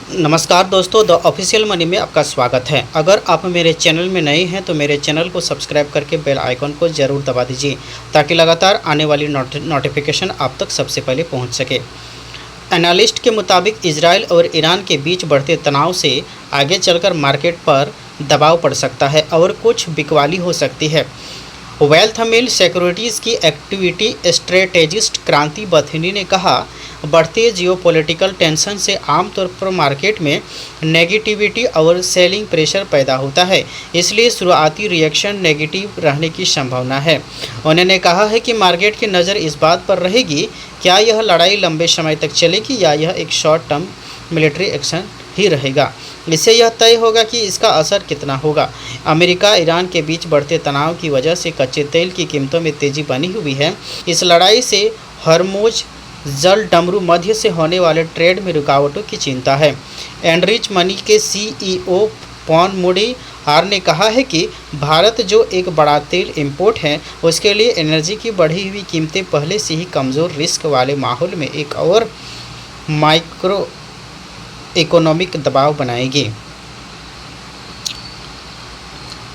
नमस्कार दोस्तों, the official money में आपका स्वागत है। अगर आप मेरे चैनल में नए हैं तो मेरे चैनल को सब्सक्राइब करके बेल आइकन को ज़रूर दबा दीजिए ताकि लगातार आने वाली नोटिफिकेशन आप तक सबसे पहले पहुंच सके। एनालिस्ट के मुताबिक इजराइल और ईरान के बीच बढ़ते तनाव से आगे चलकर मार्केट पर दबाव पड़ सकता है और कुछ बिकवाली हो सकती है। वेल्थ मिल सिक्योरिटीज़ की एक्टिविटी स्ट्रेटेजिस्ट क्रांति बथिनी ने कहा, बढ़ते जियोपॉलिटिकल टेंशन से आमतौर पर मार्केट में नेगेटिविटी और सेलिंग प्रेशर पैदा होता है, इसलिए शुरुआती रिएक्शन नेगेटिव रहने की संभावना है। उन्होंने कहा है कि मार्केट की नज़र इस बात पर रहेगी क्या यह लड़ाई लंबे समय तक चलेगी या यह एक शॉर्ट टर्म मिलिट्री एक्शन ही रहेगा। इससे यह तय होगा कि इसका असर कितना होगा। अमेरिका ईरान के बीच बढ़ते तनाव की वजह से कच्चे तेल की कीमतों में तेज़ी बनी हुई है। इस लड़ाई से हरमुज जल डमरू मध्य से होने वाले ट्रेड में रुकावटों की चिंता है। एनरिच मनी के सीईओ पॉन मूडी आर ने कहा है कि भारत जो एक बड़ा तेल इंपोर्ट है, उसके लिए एनर्जी की बढ़ी हुई कीमतें पहले से ही कमज़ोर रिस्क वाले माहौल में एक और माइक्रो इकोनॉमिक दबाव बनाएगी।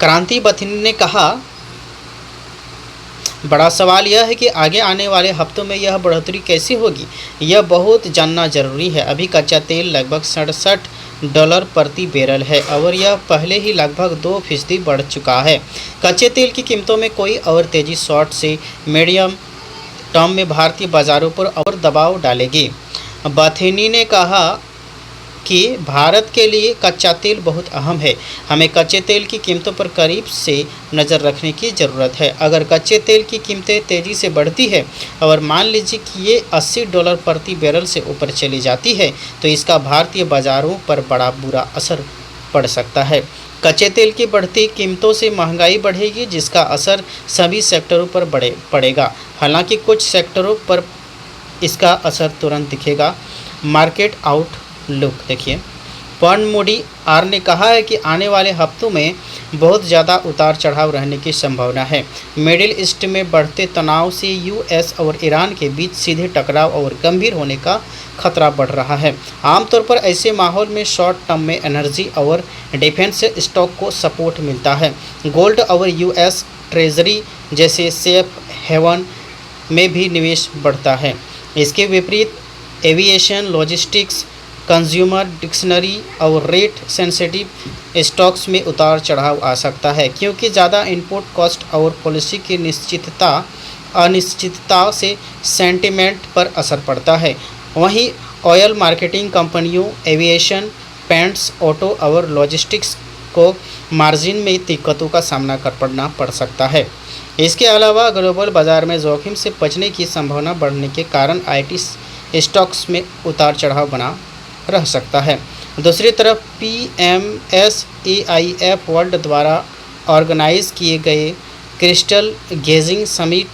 क्रांति बथिनी ने कहा, बड़ा सवाल यह है कि आगे आने वाले हफ्तों में यह बढ़ोतरी कैसे होगी, यह बहुत जानना जरूरी है। अभी कच्चा तेल लगभग $67 प्रति बैरल है और यह पहले ही लगभग 2% बढ़ चुका है। कच्चे तेल की कीमतों में कोई और तेज़ी शॉर्ट से मीडियम टर्म में भारतीय बाज़ारों पर और दबाव डालेगी। बथिनी ने कहा कि भारत के लिए कच्चा तेल बहुत अहम है। हमें कच्चे तेल की कीमतों पर करीब से नज़र रखने की ज़रूरत है। अगर कच्चे तेल की कीमतें तेज़ी से बढ़ती है और मान लीजिए कि ये $80 प्रति बैरल से ऊपर चली जाती है तो इसका भारतीय बाज़ारों पर बड़ा बुरा असर पड़ सकता है। कच्चे तेल की बढ़ती कीमतों से महंगाई बढ़ेगी, जिसका असर सभी सेक्टरों पर पड़ेगा। हालांकि कुछ सेक्टरों पर इसका असर तुरंत दिखेगा। मार्केट आउटलुक देखिए, पॉन मूडी आर ने कहा है कि आने वाले हफ्तों में बहुत ज़्यादा उतार चढ़ाव रहने की संभावना है। मिडिल ईस्ट में बढ़ते तनाव से यूएस और ईरान के बीच सीधे टकराव और गंभीर होने का खतरा बढ़ रहा है। आमतौर पर ऐसे माहौल में शॉर्ट टर्म में एनर्जी और डिफेंस स्टॉक को सपोर्ट मिलता है। गोल्ड और यूएस ट्रेजरी जैसे सेफ हेवन में भी निवेश बढ़ता है। इसके विपरीत एविएशन, लॉजिस्टिक्स, कंज्यूमर डिक्शनरी और रेट सेंसिटिव स्टॉक्स में उतार चढ़ाव आ सकता है, क्योंकि ज़्यादा इनपुट कॉस्ट और पॉलिसी की अनिश्चितता से सेंटिमेंट पर असर पड़ता है। वहीं ऑयल मार्केटिंग कंपनियों, एविएशन, पेंट्स, ऑटो और लॉजिस्टिक्स को मार्जिन में दिक्कतों का सामना करना पड़ सकता है। इसके अलावा ग्लोबल बाज़ार में जोखिम से बचने की संभावना बढ़ने के कारण आईटी स्टॉक्स में उतार चढ़ाव बना रह सकता है। दूसरी तरफ PMSEIF वर्ल्ड द्वारा ऑर्गेनाइज किए गए क्रिस्टल गेजिंग समिट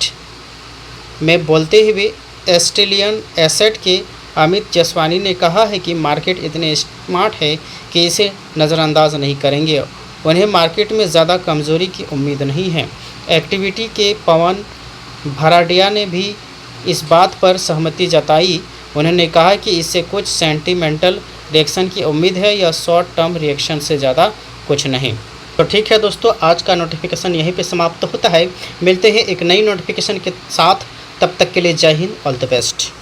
में बोलते हुए ऑस्ट्रेलियन एसेट के अमित जसवानी ने कहा है कि मार्केट इतने स्मार्ट है कि इसे नज़रअंदाज नहीं करेंगे। उन्हें मार्केट में ज़्यादा कमज़ोरी की उम्मीद नहीं है। एक्टिविटी के पवन भराडिया ने भी इस बात पर सहमति जताई। उन्होंने कहा कि इससे कुछ सेंटिमेंटल रिएक्शन की उम्मीद है या शॉर्ट टर्म रिएक्शन से ज़्यादा कुछ नहीं। तो ठीक है दोस्तों, आज का नोटिफिकेशन यहीं पे समाप्त होता है। मिलते हैं एक नई नोटिफिकेशन के साथ, तब तक के लिए जय हिंद, ऑल द बेस्ट।